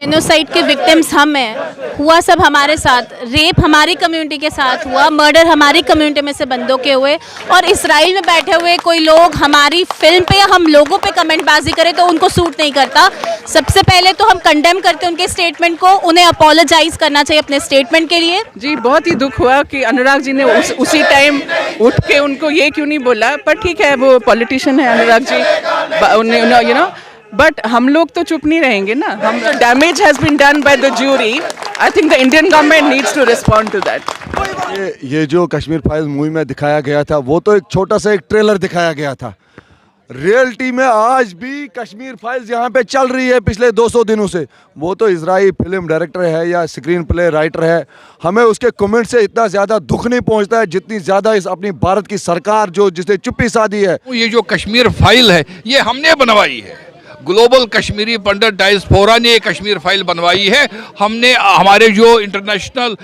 Genocide के victims हम हैं। हुआ सब हमारे साथ, रेप हमारी कम्युनिटी के साथ हुआ, मर्डर हमारी कम्युनिटी में से बंदों के हुए, और इसराइल में बैठे हुए कोई लोग हमारी फिल्म पे या हम लोगों पे कमेंटबाजी करें तो उनको सूट नहीं करता। सबसे पहले तो हम कंडेम करते हैं उनके स्टेटमेंट को, उन्हें अपोलोजाइज करना चाहिए अपने स्टेटमेंट के लिए। जी, बहुत ही दुख हुआ कि अनुराग जी ने उसी टाइम उठ के उनको ये क्यों नहीं बोला, पर ठीक है, वो पॉलिटिशियन है Anurag ji, you know, but हम लोग तो चुप नहीं रहेंगे ना। हम तो damage has been done by the jury, I think the Indian government needs to respond to that. ये जो कश्मीर फाइल्स मूवी में दिखाया गया था वो तो एक छोटा सा एक ट्रेलर दिखाया गया था। रियलिटी में आज भी कश्मीर फाइल्स यहाँ पे चल रही है पिछले 200 दिनों से। वो तो इजराइली फिल्म डायरेक्टर है या स्क्रीन प्ले राइटर है, हमें उसके कमेंट से इतना ज़्यादा दुख नहीं पहुँचता है जितनी ज़्यादा इस अपनी भारत की सरकार जो जिसने चुप्पी साधी है। ये जो कश्मीर फाइल है ये हमने बनवाई है, ग्लोबल कश्मीरी पंडित डायस्पोरा ने कश्मीर फाइल बनवाई है। हमने, हमारे जो इंटरनेशनल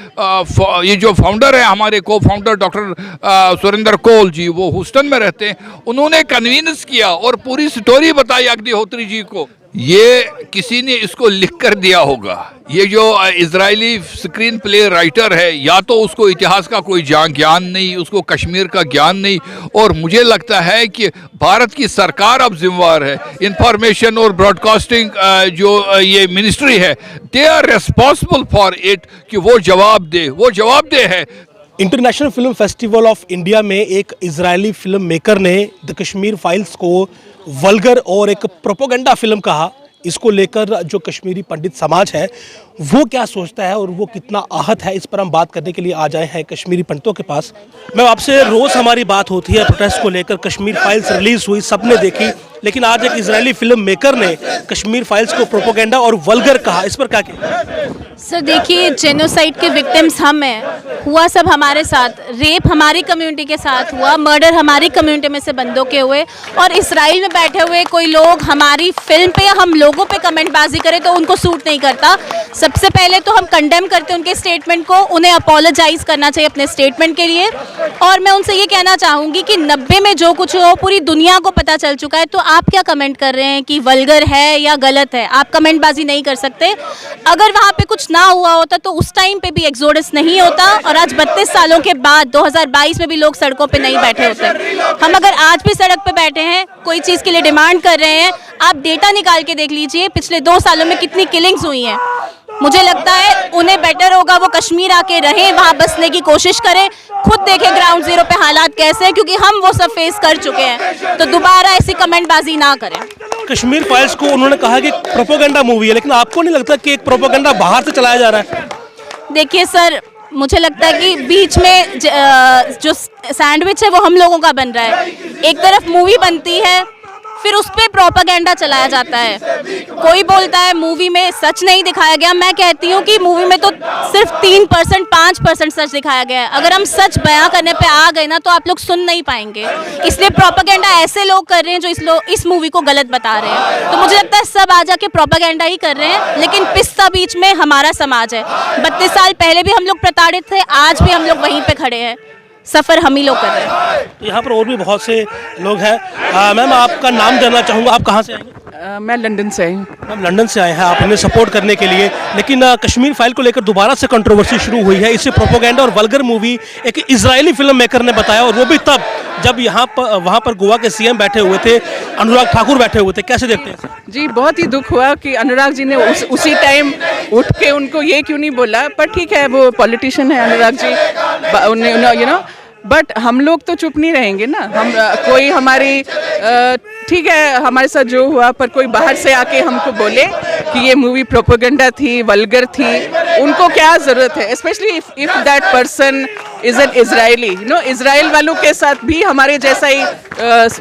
ये जो फाउंडर है, हमारे को फाउंडर डॉक्टर सुरेंद्र कोल जी, वो ह्यूस्टन में रहते हैं, उन्होंने कन्वींस किया और पूरी स्टोरी बताई अग्निहोत्री जी को। ये किसी ने इसको लिख कर दिया होगा। ये जो इजरायली स्क्रीन प्ले राइटर है, या तो उसको इतिहास का कोई ज्ञान नहीं, उसको कश्मीर का ज्ञान नहीं, और मुझे लगता है कि भारत की सरकार अब जिम्मेवार है। इंफॉर्मेशन और ब्रॉडकास्टिंग जो ये मिनिस्ट्री है, they are responsible for it, कि वो जवाब दे है। International film festival of India में एक इजरायली फिल्म मेकर ने द कश्मीर फाइल्स को वल्गर और एक प्रोपोगेंडा फिल्म कहा। इसको लेकर जो कश्मीरी पंडित समाज है वो क्या सोचता है और वो कितना आहत है, इस पर हम बात करने के लिए आ जाए हैं कश्मीरी पंडितों के पास। मैं आपसे रोज़ हमारी बात होती है प्रोटेस्ट को लेकर। कश्मीर फाइल्स रिलीज हुई, सबने देखी, लेकिन आज एक इजरायली फिल्म मेकर ने कश्मीर फाइल्स को प्रोपोगेंडा और वल्गर कहा। इस पर क्या कहना? सर देखिए, जेनोसाइड के विक्टिम्स हम हैं। हुआ सब हमारे साथ, रेप हमारी कम्युनिटी के साथ हुआ, मर्डर हमारी कम्युनिटी में से बंदों के हुए, और इसराइल में बैठे हुए कोई लोग हमारी फिल्म पे या हम लोगों पे कमेंटबाजी करें तो उनको सूट नहीं करता। सबसे पहले तो हम कंडेम करते हैं उनके स्टेटमेंट को, उन्हें अपोलोजाइज करना चाहिए अपने स्टेटमेंट के लिए। और मैं उनसे ये कहना चाहूँगी कि 90 में जो कुछ हो पूरी दुनिया को पता चल चुका है, तो आप क्या कमेंट कर रहे हैं कि वल्गर है या गलत है? आप कमेंटबाजी नहीं कर सकते। अगर वहाँ पे कुछ ना हुआ होता तो उस टाइम पे भी एक्सोडस नहीं होता, और आज 32 सालों के बाद 2022 में भी लोग सड़कों पे नहीं बैठे होते। हम अगर आज भी सड़क पे बैठे हैं, कोई चीज़ के लिए डिमांड कर रहे हैं, आप डेटा निकाल के देख लीजिए पिछले 2 सालों में कितनी किलिंग्स हुई हैं। मुझे लगता है उन्हें बेटर होगा वो कश्मीर आके रहें, वहाँ बसने की कोशिश करें, खुद देखें ग्राउंड जीरो पे हालात कैसे हैं, क्योंकि हम वो सब फेस कर चुके हैं। तो दोबारा ऐसी कमेंटबाजी ना करें। कश्मीर फाइल्स को उन्होंने कहा कि प्रोपोगेंडा मूवी है, लेकिन आपको नहीं लगता कि एक प्रोपोगेंडा बाहर से चलाया जा रहा है? देखिए सर, मुझे लगता है कि बीच में जो सैंडविच है वो हम लोगों का बन रहा है। एक तरफ मूवी बनती है, फिर उस पर प्रोपेगेंडा चलाया जाता है। कोई बोलता है मूवी में सच नहीं दिखाया गया, मैं कहती हूँ कि मूवी में तो सिर्फ 3% 5% सच दिखाया गया है। अगर हम सच बयां करने पे आ गए ना तो आप लोग सुन नहीं पाएंगे, इसलिए प्रोपेगेंडा ऐसे लोग कर रहे हैं जो इस मूवी को गलत बता रहे हैं। तो मुझे लगता है सब आ जाके प्रोपेगेंडा ही कर रहे हैं, लेकिन पिस्ता बीच में हमारा समाज है। 32 साल पहले भी हम लोग प्रताड़ित थे, आज भी हम लोग वहीं पर खड़े हैं, सफ़र हम ही लोग कर रहे हैं। यहाँ पर और भी बहुत से लोग हैं। मैम, आपका नाम जानना चाहूँगा, आप कहाँ से आएंगे? मैं लंदन से आई हूँ। मैम लंदन से आए हैं आप इन्हें सपोर्ट करने के लिए, लेकिन कश्मीर फाइल को लेकर दोबारा से कंट्रोवर्सी शुरू हुई है। इसे प्रोपोगेंडा और वल्गर मूवी एक इजरायली फिल्म मेकर ने बताया, और वो भी तब जब वहाँ पर गोवा के सीएम बैठे हुए थे, अनुराग ठाकुर बैठे हुए थे। कैसे देखते हैं? जी, बहुत ही दुख हुआ कि अनुराग जी ने उसी टाइम उठ के उनको ये क्यों नहीं बोला, पर ठीक है, वो पॉलिटिशियन है Anurag ji, you know, but हम लोग तो चुप नहीं रहेंगे ना। हम कोई हमारी ठीक है, हमारे साथ जो हुआ, पर कोई बाहर से आके हमको बोले कि ये मूवी प्रोपेगेंडा थी, वल्गर थी, उनको क्या ज़रूरत है? Specially if that person is an Israeli, you know. Israel वालों के साथ भी हमारे जैसा ही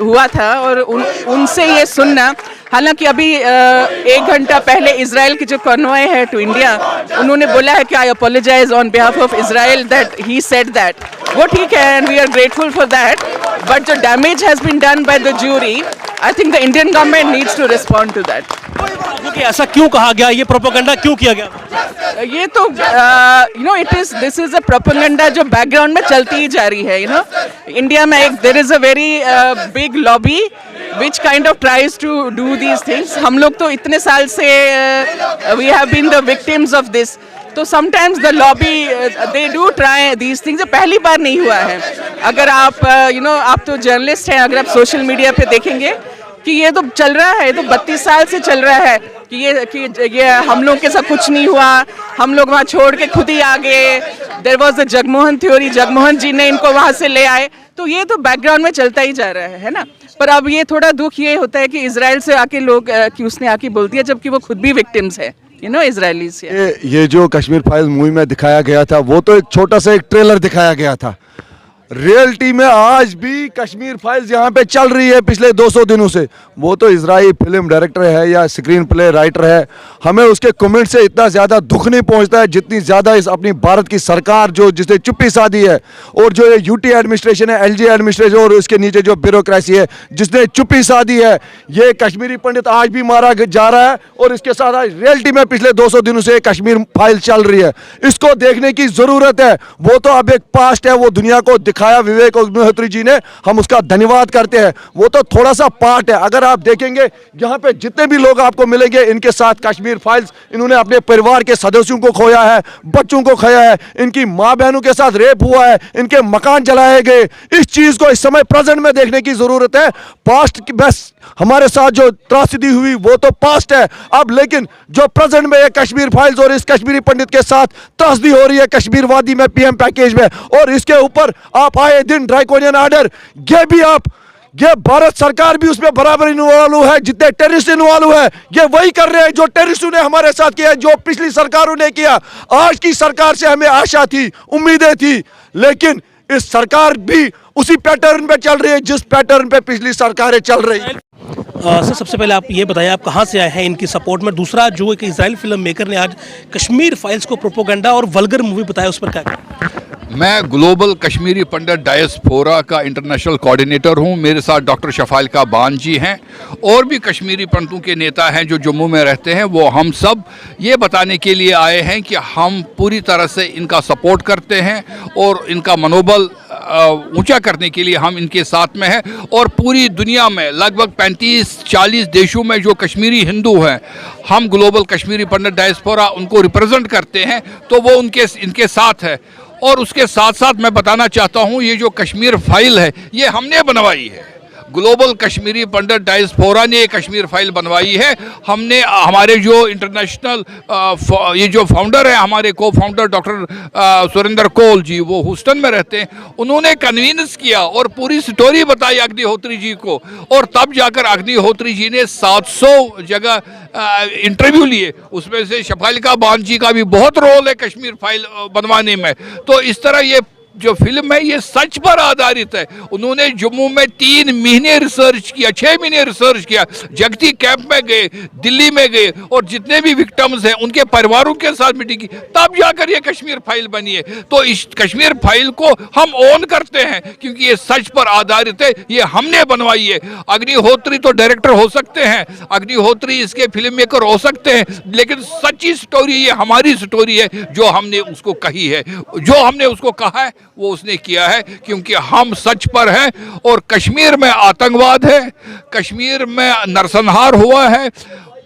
हुआ था, और उनसे ये सुनना, हालांकि अभी 1 घंटा पहले इजराइल की जो कॉन्वॉय है टू इंडिया, उन्होंने बोला है कि I apologize on behalf of Israel that he said that. वो ठीक है, and we are grateful for that, but जो damage has been done by the jury, I think the Indian government needs to respond to that. क्योंकि ऐसा क्यों कहा गया, ये प्रोपेगेंडा क्यों किया गया? ये तो you know, this is a propaganda जो बैकग्राउंड में चलती ही जा रही है। यू नो, इंडिया में there is a very big lobby which kind of tries to do these things. हम लोग तो इतने साल से we have been the victims of this. तो sometimes the lobby they do try these things. पहली बार नहीं हुआ है. अगर आप आप तो जर्नलिस्ट हैं, अगर आप सोशल मीडिया पे देखेंगे कि ये तो चल रहा है, ये तो 32 साल से चल रहा है कि ये हम लोग के साथ कुछ नहीं हुआ, हम लोग वहाँ छोड़ के खुद ही आ गए. There was the Jagmohan theory, Jagmohan ji ने इनको वहाँ से ले आए. तो ये तो बैकग्राउंड में चलता ही जा रहा है ना. पर अब ये थोड़ा दुख ये होता है कि इजराइल से आके लोग कि उसने आके बोल दिया, जबकि वो खुद भी विक्टिम्स है, इजरायली से. ये जो कश्मीर फाइल्स मूवी में दिखाया गया था वो तो एक छोटा सा एक ट्रेलर दिखाया गया था. रियलिटी में आज भी कश्मीर फाइल्स यहाँ पे चल रही है पिछले 200 दिनों से. वो तो इजराइली फिल्म डायरेक्टर है या स्क्रीन प्ले राइटर है, हमें उसके कमेंट से इतना ज़्यादा दुख नहीं पहुँचता है जितनी ज़्यादा इस अपनी भारत की सरकार जो जिसने चुप्पी साधी है, और जो ये यूटी एडमिनिस्ट्रेशन है, एलजी एडमिनिस्ट्रेशन और उसके नीचे जो ब्यूरोक्रेसी है जिसने चुप्पी साधी है. ये कश्मीरी पंडित आज भी मारा जा रहा है और इसके साथ आज रियलिटी में पिछले 200 दिनों से कश्मीर फाइल चल रही है. इसको देखने की ज़रूरत है. वो तो अब एक पास्ट है, वो दुनिया को दिखाया विवेक अग्निहोत्री जी ने, हम उसका धन्यवाद करते हैं. वो तो थोड़ा सा पार्ट है. अगर आप देखेंगे यहाँ पे जितने भी लोग आपको मिलेंगे, इनके साथ कश्मीर फाइल्स, इन्होंने अपने परिवार के सदस्यों को खोया है, बच्चों को खोया है, इनकी माँ बहनों के साथ रेप हुआ है, इनके मकान जलाए गए. इस चीज को इस समय प्रेजेंट में देखने की जरूरत है. पास्ट की बस हमारे साथ जो त्रासदी हुई वो तो पास्ट है. अब लेकिन जो प्रेजेंट में कश्मीर फाइल्स और इस कश्मीरी पंडित के साथ त्रासदी हो रही है कश्मीर वादी में पीएम पैकेज में, और इसके ऊपर आप आए दिन ड्रैकोनियन ऑर्डर, ये भारत सरकार भी उसमें बराबर इन्वॉल्व है. जितने टेररिस्ट इन्वॉल्व है ये वही कर रहे हैं जो टेररिस्टों ने हमारे साथ किया, जो पिछली सरकारों ने किया. आज की सरकार से हमें आशा थी, उम्मीदें थी, लेकिन इस सरकार भी उसी पैटर्न पे चल रही है जिस पैटर्न पे पिछली सरकारें चल रही है. सर, सबसे पहले आप ये बताइए आप कहाँ से आए हैं इनकी सपोर्ट में. दूसरा, जो एक इजराइल फिल्म मेकर ने आज कश्मीर फाइल्स को प्रोपोगंडा और वल्गर मूवी बताया, उस पर क्या कहें? मैं ग्लोबल कश्मीरी पंडित डायस्पोरा का इंटरनेशनल कोऑर्डिनेटर हूं. मेरे साथ डॉक्टर शफाइल्का बान जी हैं और भी कश्मीरी पंडितों के नेता हैं जो जम्मू में रहते हैं. वो हम सब ये बताने के लिए आए हैं कि हम पूरी तरह से इनका सपोर्ट करते हैं और इनका मनोबल ऊंचा करने के लिए हम इनके साथ में हैं. और पूरी दुनिया में लगभग 35-40 देशों में जो कश्मीरी हिंदू हैं, हम ग्लोबल कश्मीरी पंडित डायस्पोरा उनको रिप्रेजेंट करते हैं, तो वो इनके साथ है. और उसके साथ साथ मैं बताना चाहता हूँ, ये जो कश्मीर फाइल है ये हमने बनवाई है. ग्लोबल कश्मीरी पंडित डायस्पोरा ने ये कश्मीर फाइल बनवाई है. हमने हमारे जो इंटरनेशनल ये जो फाउंडर है, हमारे को फाउंडर डॉक्टर सुरेंद्र कोल जी, वो ह्यूस्टन में रहते हैं, उन्होंने कन्वींस किया और पूरी स्टोरी बताई अग्निहोत्री जी को. और तब जाकर अग्निहोत्री जी ने 700 जगह इंटरव्यू लिए. उसमें से शफाइल्का बान जी का भी बहुत रोल है कश्मीर फाइल बनवाने में. तो इस तरह ये जो फिल्म है ये सच पर आधारित है. उन्होंने जम्मू में 3 महीने रिसर्च किया, 6 महीने रिसर्च किया, जगती कैंप में गए, दिल्ली में गए और जितने भी विक्टिम्स हैं उनके परिवारों के साथ मीटिंग की, तब जाकर ये कश्मीर फाइल बनी है. तो इस कश्मीर फाइल को हम ऑन करते हैं क्योंकि ये सच पर आधारित है, ये हमने बनवाई है. अग्निहोत्री तो डायरेक्टर हो सकते हैं, अग्निहोत्री इसके फिल्म मेकर हो सकते हैं, लेकिन सच्ची स्टोरी ये हमारी स्टोरी है जो हमने उसको कही है. जो हमने उसको कहा है वो उसने किया है, क्योंकि हम सच पर हैं. और कश्मीर में आतंकवाद है, कश्मीर में नरसंहार हुआ है,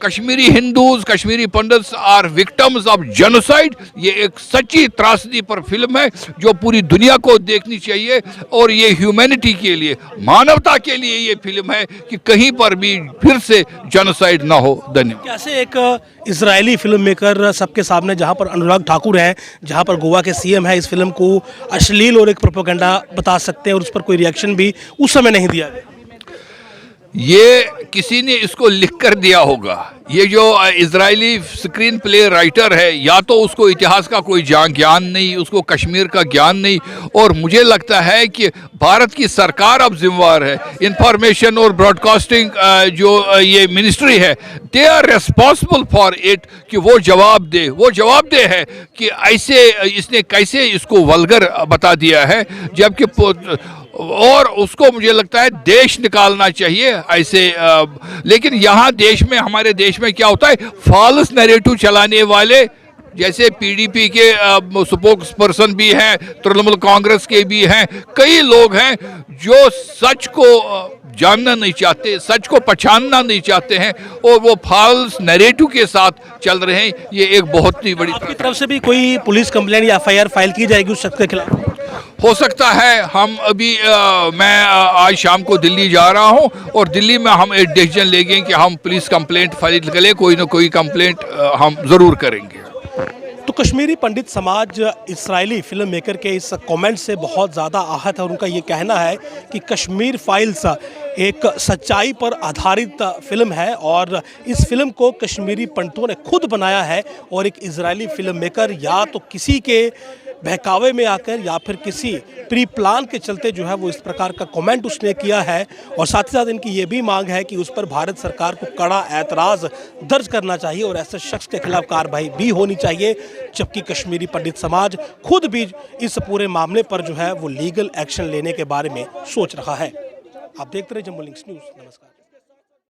Kashmiri Hindus, Kashmiri Pandits are victims of genocide. ये एक सच्ची त्रासदी पर फिल्म है जो पूरी दुनिया को देखनी चाहिए. और ये ह्यूमैनिटी के लिए, मानवता के लिए ये फिल्म है कि कहीं पर भी फिर से जेनोसाइड ना हो. धन्यवाद. कैसे एक इजरायली फिल्म मेकर सबके सामने, जहां पर अनुराग ठाकुर हैं, जहां पर गोवा के सीएम है, इस फिल्म को अश्लील और एक प्रोपेगेंडा बता सकते हैं और उस पर कोई रिएक्शन भी उस समय नहीं दिया गया? ये किसी ने इसको लिख कर दिया होगा. ये जो इजरायली स्क्रीन प्ले राइटर है, या तो उसको इतिहास का कोई ज्ञान नहीं, उसको कश्मीर का ज्ञान नहीं. और मुझे लगता है कि भारत की सरकार अब जिम्मेवार है. इंफॉर्मेशन और ब्रॉडकास्टिंग जो ये मिनिस्ट्री है, they are responsible for it, कि वो जवाब दे है कि ऐसे इसने कैसे इसको वल्गर बता दिया है. जबकि और उसको मुझे लगता है देश निकालना चाहिए ऐसे. लेकिन यहाँ देश में, हमारे देश में क्या होता है, फॉल्स नैरेटिव चलाने वाले, जैसे पीडीपी के स्पोक्स पर्सन भी हैं, तृणमूल कांग्रेस के भी हैं, कई लोग हैं जो सच को जानना नहीं चाहते, सच को पहचानना नहीं चाहते हैं और वो फॉल्स नैरेटिव के साथ चल रहे हैं। ये एक बहुत ही बड़ी आपकी तरफ से भी कोई पुलिस कंप्लेंट या एफआईआर फाइल की जाएगी उस शख्स के खिलाफ? हो सकता है। हम अभी मैं आज शाम को दिल्ली जा रहा हूं और दिल्ली में हम एक डिसीजन लेंगे कि हम पुलिस कंप्लेंट फाइल करें, कोई ना कोई कंप्लेंट हम ज़रूर करेंगे। तो कश्मीरी पंडित समाज इस्राएली फिल्म मेकर के इस कमेंट से बहुत ज़्यादा आहत है और उनका ये कहना है कि कश्मीर फाइल्स एक सच्चाई पर आधारित फिल्म है और इस फिल्म को कश्मीरी पंडितों ने खुद बनाया है और एक इजरायली फिल्म मेकर या तो किसी के बहकावे में आकर या फिर किसी प्री प्लान के चलते जो है वो इस प्रकार का कमेंट उसने किया है। और साथ ही साथ इनकी ये भी मांग है कि उस पर भारत सरकार को कड़ा ऐतराज़ दर्ज करना चाहिए और ऐसे शख्स के खिलाफ कार्रवाई भी होनी चाहिए, जबकि कश्मीरी पंडित समाज खुद भी इस पूरे मामले पर जो है वो लीगल एक्शन लेने के बारे में सोच रहा है। आप देखते रहे जम्मू लिंक्स न्यूज़। नमस्कार।